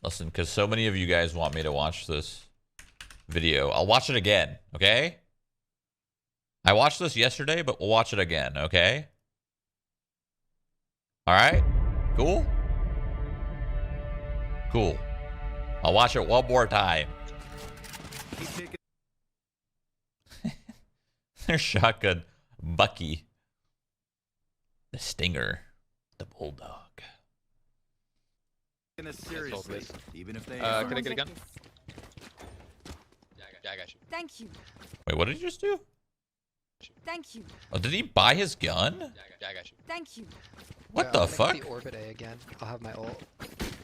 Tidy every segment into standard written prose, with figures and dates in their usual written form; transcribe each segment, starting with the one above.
Listen, because so many of you guys want me to watch this video. I'll watch it again, okay? I watched this yesterday, but we'll watch it again, okay? All right? Cool? Cool. I'll watch it one more time. There's shotgun Bucky. The Stinger. The Bulldog. Seriously, even if they can I get a gun? Yeah, I got you. Thank you. Wait, what did he just do? Thank you. Oh, did he buy his gun? Yeah, I got you. Thank you. What the fuck? The orbit A again. I'll have my ult.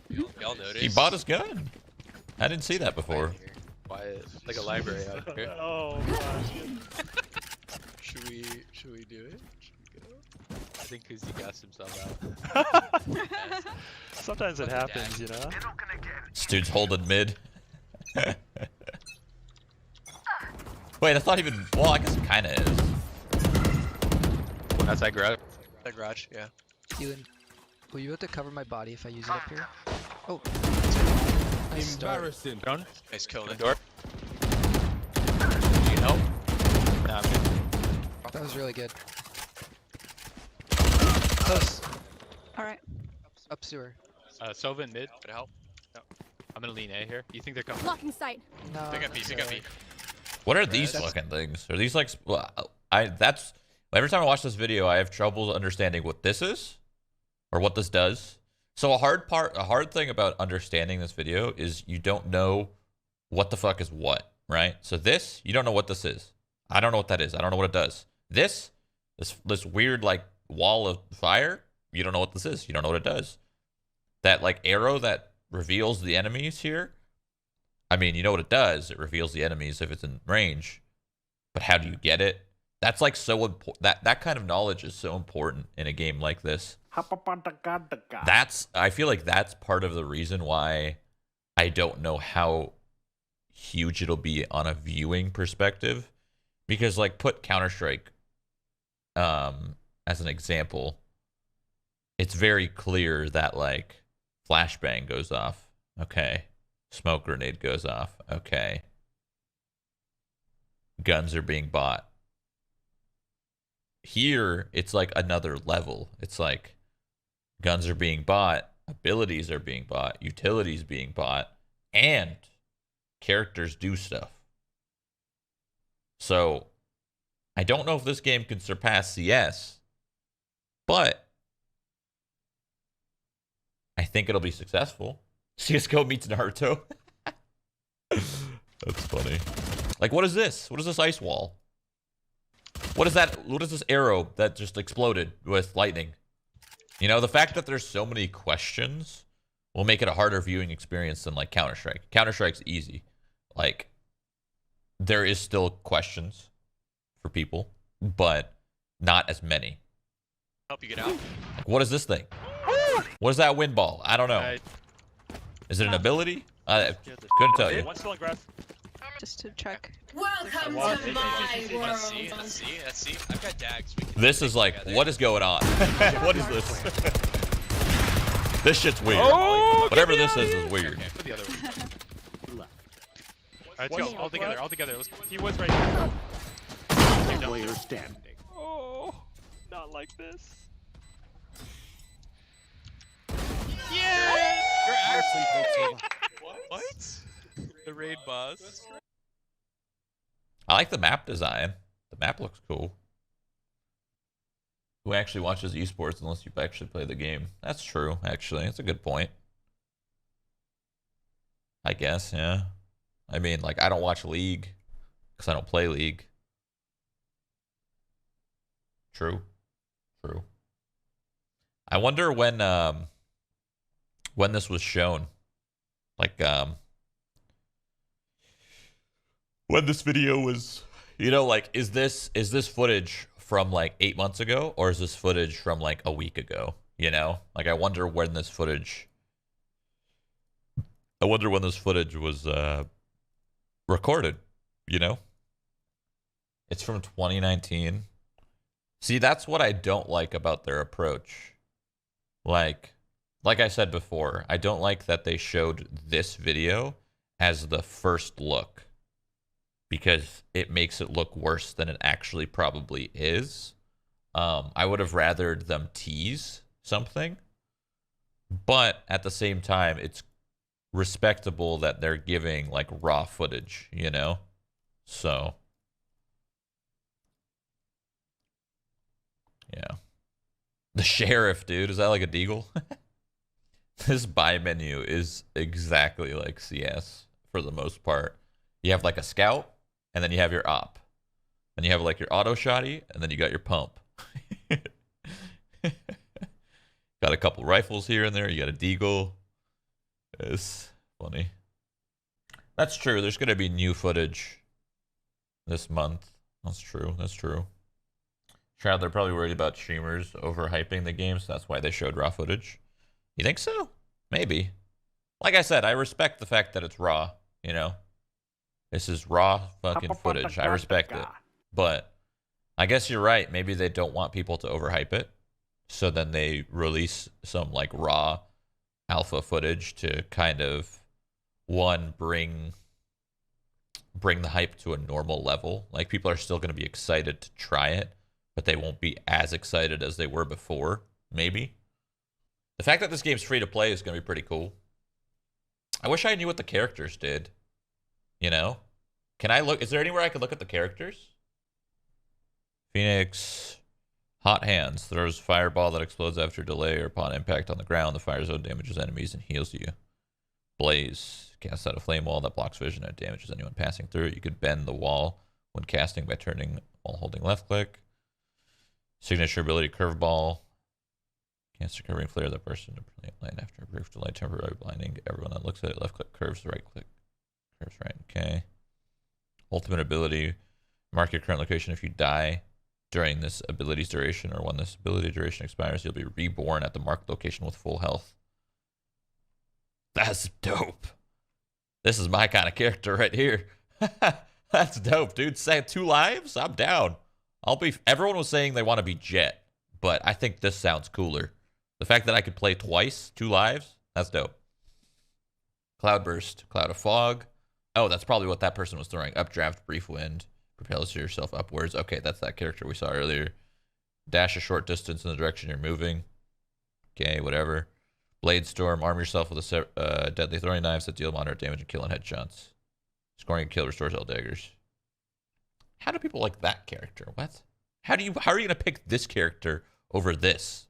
Y'all notice? He bought his gun. I didn't see that before. Quiet, like a library out here. Oh gosh. Should we do it? Should we go? I think Kuzi gassed himself out. Sometimes it happens, you know. This dude's holding mid. Wait, that's not even. Well, I guess it kind of is. That's that garage. That garage, yeah. Keelan, will you have to cover my body if I use it up here? Oh. Nice start. embarrassing. Drone? Nice kill. The door. Need help? Nah, I'm good. That was really good. Close. Alright. Up sewer. Sova in mid. Could help? No. I'm gonna lean A here. You think they're coming? Blocking sight. No. Pick up B, pick up B. What are these That's- fucking things? Are these like? Well, that's every time I watch this video, I have trouble understanding what this is or what this does. So a hard thing about understanding this video is you don't know what the fuck is what, right? So this, you don't know what this is. I don't know what that is. I don't know what it does. This weird like wall of fire, you don't know what this is. You don't know what it does. That like arrow that reveals the enemies here, I mean, you know what it does. It reveals the enemies if it's in range. But how do you get it? That's like so important. That kind of knowledge is so important in a game like this. I feel like that's part of the reason why I don't know how huge it'll be on a viewing perspective. Because like put Counter-Strike as an example. It's very clear that like flashbang goes off. Okay. Smoke grenade goes off. Okay. Guns are being bought. Here, it's like another level. It's like guns are being bought, abilities are being bought, utilities being bought, and characters do stuff. So, I don't know if this game can surpass CS, but I think it'll be successful. CSGO meets Naruto. That's funny. Like, what is this? What is this ice wall? What is that? What is this arrow that just exploded with lightning? You know, the fact that there's so many questions will make it a harder viewing experience than like Counter-Strike. Counter-Strike's easy. Like, there is still questions for people, but not as many. Help you get out. Like, what is this thing? What is that wind ball? I don't know. Is it an ability? Couldn't tell you. One still in grass. Just to check. Welcome to my world. Let's see. I've got dags. This is like, what is going on? What is this? This shit's weird. Oh, Whatever this is weird. Okay, put the other one. Alright, let's go. All together, all together. He was right here. Player standing. Oh, not like this. Yeah! You're actually what? The raid boss. I like the map design. The map looks cool. Who actually watches esports unless you actually play the game? That's true, actually. That's a good point. I guess, yeah. I mean, like, I don't watch League because I don't play League. True. True. I wonder when this was shown. Like, when this video was, you know, like, is this footage from like 8 months ago, or is this footage from like a week ago? You know, like, I wonder when this footage was recorded. You know, it's from 2019. See, that's what I don't like about their approach. Like, like I said before, I don't like that they showed this video as the first look because it makes it look worse than it actually probably is. I would have rathered them tease something, but at the same time, it's respectable that they're giving like raw footage, you know? So, yeah. The sheriff, dude, is that like a deagle? This buy menu is exactly like CS for the most part. You have like a scout, and then you have your op. Then you have like your auto shotty, and then you got your pump. Got a couple rifles here and there. You got a deagle. It's funny. That's true. There's going to be new footage this month. That's true. That's true. Shroud, they're probably worried about streamers overhyping the game, so that's why they showed raw footage. You think so? Maybe. Like I said, I respect the fact that it's raw, you know? This is raw fucking footage. I respect it. But I guess you're right. Maybe they don't want people to overhype it. So then they release some like raw alpha footage to kind of, one, bring the hype to a normal level. Like people are still going to be excited to try it, but they won't be as excited as they were before, maybe. The fact that this game's free to play is going to be pretty cool. I wish I knew what the characters did. You know? Can I look? Is there anywhere I can look at the characters? Phoenix. Hot Hands. Throws fireball that explodes after delay or upon impact on the ground. The fire zone damages enemies and heals you. Blaze. Casts out a flame wall that blocks vision and damages anyone passing through it. You could bend the wall when casting by turning while holding left click. Signature ability Curveball. Casts a curving flare that bursts into brilliant light after a brief delay, temporarily blinding everyone that looks at it. Left click curves, the right click curves right. Okay. Ultimate ability. Mark your current location. If you die during this ability's duration or when this ability duration expires, you'll be reborn at the marked location with full health. That's dope. This is my kind of character right here. That's dope, dude. Say 2 lives? I'm down. Everyone was saying they want to be Jet, but I think this sounds cooler. The fact that I could play twice, 2 lives, that's dope. Cloudburst, Cloud of Fog. Oh, that's probably what that person was throwing. Updraft, Brief Wind, propels yourself upwards. Okay, that's that character we saw earlier. Dash a short distance in the direction you're moving. Okay, whatever. Blade Storm, arm yourself with a deadly throwing knives that deal moderate damage and kill and headshots. Scoring a kill restores all daggers. How do people like that character? What? How are you gonna pick this character over this?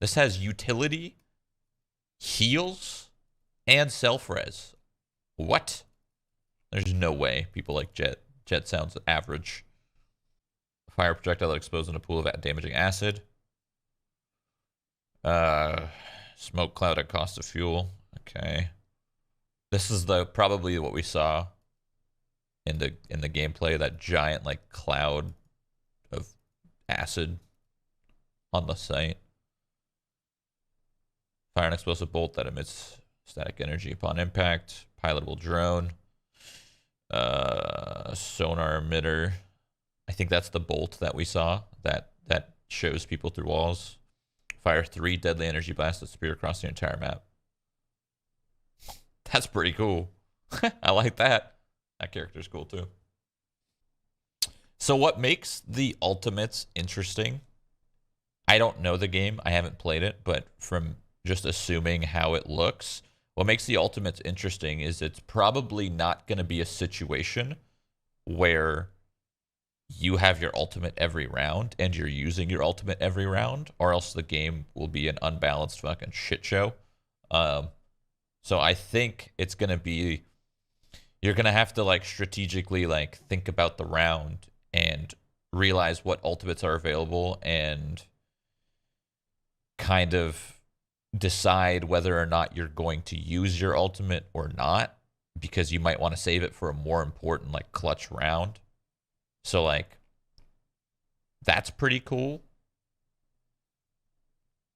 This has utility, heals, and self-res. What? There's no way people like Jet. Jet sounds average. Fire projectile that explodes in a pool of damaging acid. Smoke cloud at cost of fuel. Okay. This is probably what we saw in the gameplay, that giant like cloud of acid on the site. Fire an explosive bolt that emits static energy upon impact. Pilotable drone. Sonar emitter. I think that's the bolt that we saw that shows people through walls. Fire 3 deadly energy blasts that spear across the entire map. That's pretty cool. I like that. That character's cool too. So what makes the ultimates interesting? I don't know the game. I haven't played it, but from just assuming how it looks, what makes the ultimates interesting is it's probably not going to be a situation where you have your ultimate every round and you're using your ultimate every round, or else the game will be an unbalanced fucking shit show. So I think it's going to be, you're going to have to like strategically like think about the round and realize what ultimates are available and kind of decide whether or not you're going to use your ultimate or not, because you might want to save it for a more important like clutch round. So like that's pretty cool.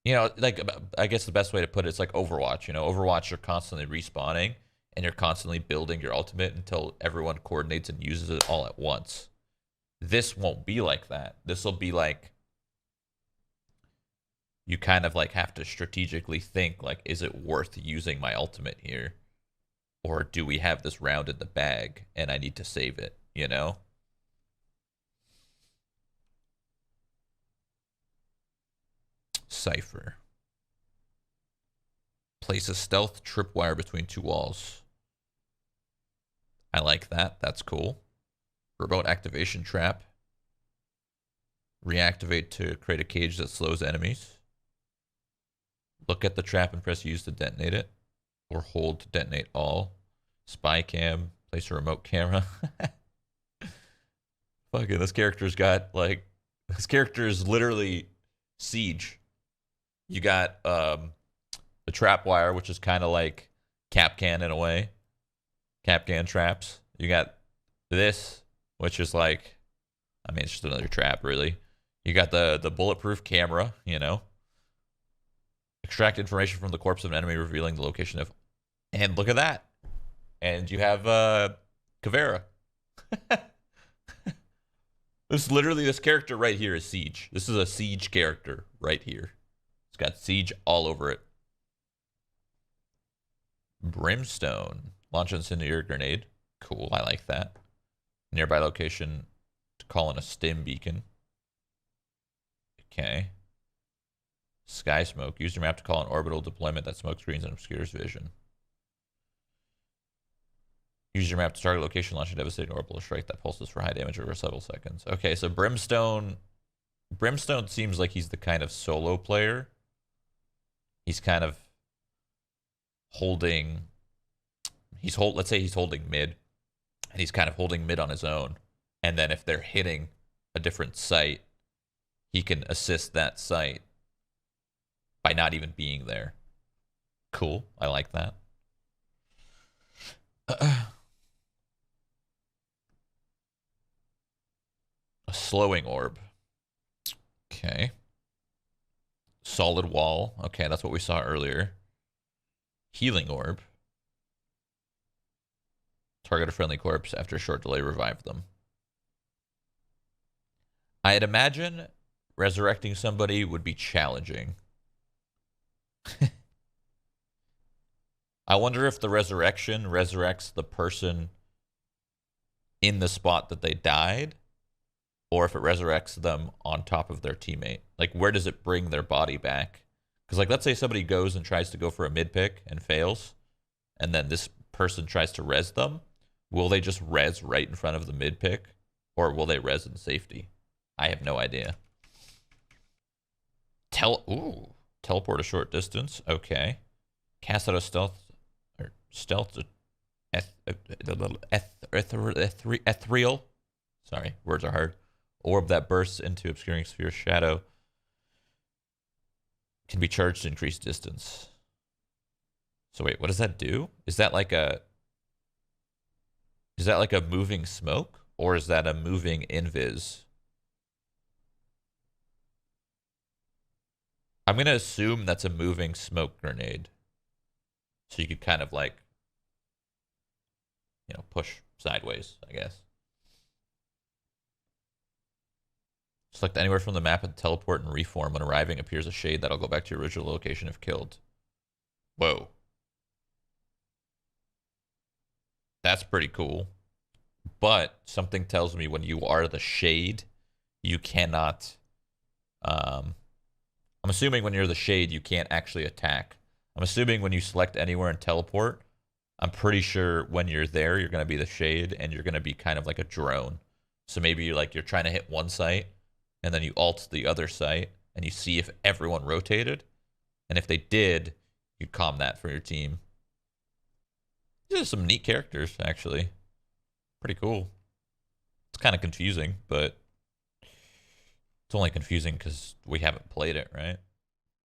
You know, like I guess the best way to put it is like Overwatch. You know, Overwatch, you're constantly respawning and you're constantly building your ultimate until everyone coordinates and uses it all at once. This won't be like that. This will be like you kind of like have to strategically think like, is it worth using my ultimate here? Or do we have this round in the bag and I need to save it, you know? Cypher. Place a stealth tripwire between two walls. I like that. That's cool. Remote activation trap. Reactivate to create a cage that slows enemies. Look at the trap and press use to detonate it. Or hold to detonate all. Spy cam. Place a remote camera. Fucking, this character's got, like... This character is literally Siege. You got the trapwire, which is kind of like Capcan in a way. Capcan traps. You got this, which is like... I mean, it's just another trap, really. You got the bulletproof camera, you know. Extract information from the corpse of an enemy, revealing the location of... And look at that. And you have Caveira. This literally, this character right here is Siege. This is a Siege character right here. It's got Siege all over it. Brimstone. Launch an incendiary grenade. Cool, I like that. Nearby location to call in a stim beacon. Okay. Sky smoke. Use your map to call an orbital deployment that smoke screens and obscures vision. Use your map to target location, launch a devastating orbital strike that pulses for high damage over several seconds. Okay, so Brimstone seems like he's the kind of solo player. He's kind of holding... let's say he's holding mid, and he's kind of holding mid on his own. And then if they're hitting a different site, he can assist that site by not even being there. Cool. I like that. A slowing orb. Okay. Solid wall. Okay, that's what we saw earlier. Healing orb. Target a friendly corpse after a short delay, revive them. I'd imagine resurrecting somebody would be challenging. I wonder if the resurrection resurrects the person in the spot that they died, or if it resurrects them on top of their teammate. Like, where does it bring their body back? Because, like, let's say somebody goes and tries to go for a mid pick and fails, and then this person tries to res them. Will they just res right in front of the mid pick, or will they res in safety? I have no idea. Teleport a short distance. Okay. Cast out a stealth ethereal. Sorry, words are hard. Orb that bursts into obscuring sphere shadow. Can be charged to increase distance. So wait, what does that do? Is that like a moving smoke, or is that a moving invis? I'm going to assume that's a moving smoke grenade. So you could kind of like, you know, push sideways, I guess. Select anywhere from the map and teleport and reform. When arriving, appears a shade that'll go back to your original location if killed. Whoa. That's pretty cool. But something tells me when you are the shade, you cannot... I'm assuming when you're the shade, you can't actually attack. I'm assuming when you select anywhere and teleport, I'm pretty sure when you're there, you're going to be the shade, and you're going to be kind of like a drone. So maybe you're trying to hit one site, and then you ult the other site, and you see if everyone rotated. And if they did, you calm that for your team. These are some neat characters, actually. Pretty cool. It's kind of confusing, but it's only confusing because we haven't played it, right?